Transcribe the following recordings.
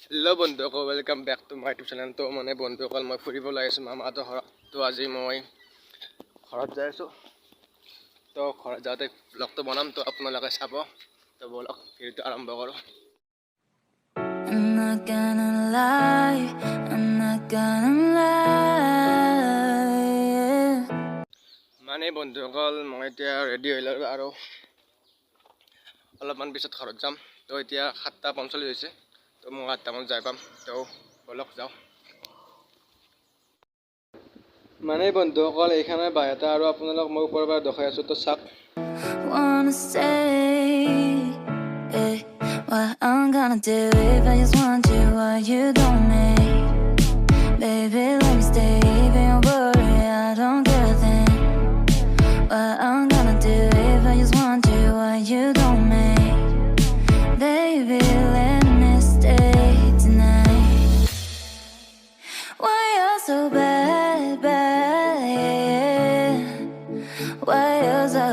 Hello বন্ধুসকল, welcome back to my YouTube channel. তো মানে বন্ধুসকল মই ফুৰিব লাগিছো মামাহঁতৰ ঘৰত। তো আজি মই ঘৰত যাই আছো। তো ঘৰত যাওঁতে ব্লগটো বনাম, তো আপোনালোকে চাব। তো বলক ভিডিঅ'টো আৰম্ভ কৰো। মানে বন্ধুসকল মই এতিয়া ৰেডি হৈ ললো আৰু অলপমান পিছত ঘৰত যাম। তো এতিয়া 7:45 হৈছে। তো মই 8টা মানত যাই পাম। তো বলক যাওঁ। মানে বন্ধুসকল এইখানে বাহিৰতে আৰু আপোনালোক মই ওপৰৰ পৰা দেখাই আছো। তো চাওক। What I'm gonna do if I just want you, what you don't make. Baby, let me stay, don't worry, I don't care then. What I'm gonna do if I just want you, what you don't make. Baby, let me stay tonight. Why you're so bad, bad, yeah. Why you're so,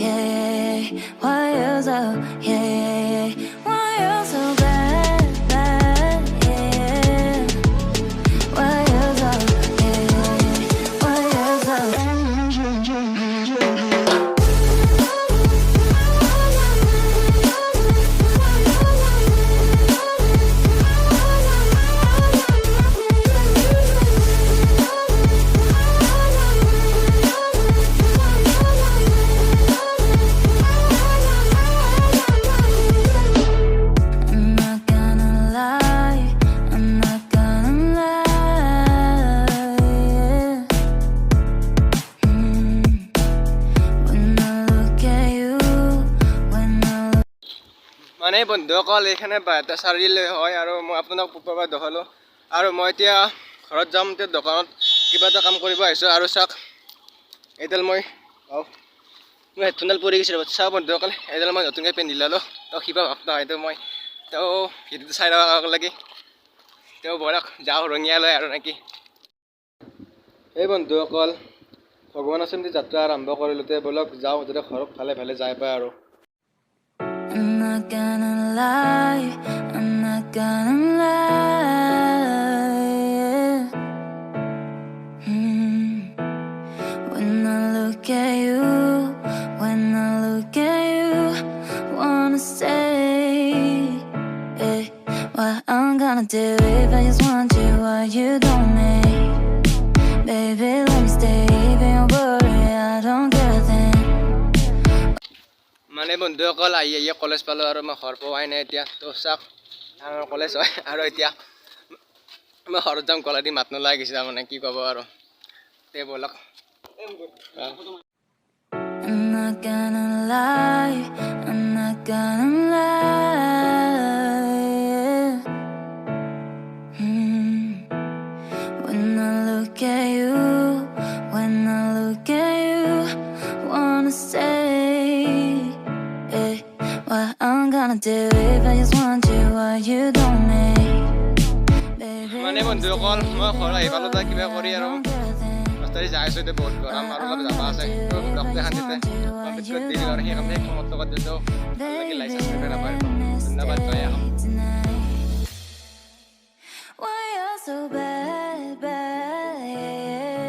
yeah. Why you're so, yeah. Why you're so bad, bad, yeah. Why you're so, yeah. Why you're so. মানে বন্ধুসকল এইখানে বাহিৰতে চাৰিআলি হয় আৰু মই আপোনাক ওপৰৰ পৰা দেখালোঁ। আৰু মই এতিয়া ঘৰত যাম। এতিয়া দোকানত কিবা এটা কাম কৰিব আহিছোঁ। আৰু চাওক এইডাল মই হেডফোনডাল পৰি গৈছে। চাওক বন্ধুসকল, এইডাল মই নতুনকৈ পিন্ধি ল'লোঁ। তো কিবা ভাৱ নহয়তো মই তো ভিডিঅ'টো চাই ল'ব লাগে। তেওঁ বৰক যাওঁ ৰঙিয়ালৈ আৰু নেকি। এই বন্ধুসকল ভগৱান আছেন যাত্ৰা আৰম্ভ কৰিলোঁ। তে বলক যাওঁ, যাতে ঘৰত ভালে ভালে যাই পায় আৰু। I'm not gonna lie, I'm not gonna lie, yeah. When I look at you, when I look at you, wanna say, hey, what I'm gonna do if I just want you, what you don't make. Baby, let me stay, don't worry, I don't care then. মানে বন্ধুসকল আহি college পালোঁ আৰু মই ঘৰ পোৱাই নাই এতিয়া। তো চাওক আমাৰ কলেজ হয় আৰু এতিয়া মই ঘৰত যাম। গলা দি মাত নোলাই গৈছে মানে কি ক'ব আৰু। তে বলক। I'm not gonna lie, I'm not gonna lie, yeah. When I look at you, when I look at you, wanna say, hey, what I'm gonna do if I just want you, what you don't make. মানে বন্ধুসকল মই ঘৰ আহি পালোঁ। তাই কিবা কৰি আৰু ৰাস্তাৰে যাই আছোঁ। এতিয়া বহুত গৰম আৰু অলপ যাবা আছে। তো ব্লগটো শান্তিতে কমপ্লিট কৰি দিলোঁ আৰু সেই কামে সমাপ্ত কৰি দিলোঁ। ভাল লাগিল, লাইক ছাবস্ক্ৰাইব নাপাহৰিব। ধন্যবাদ, জয় আহোম।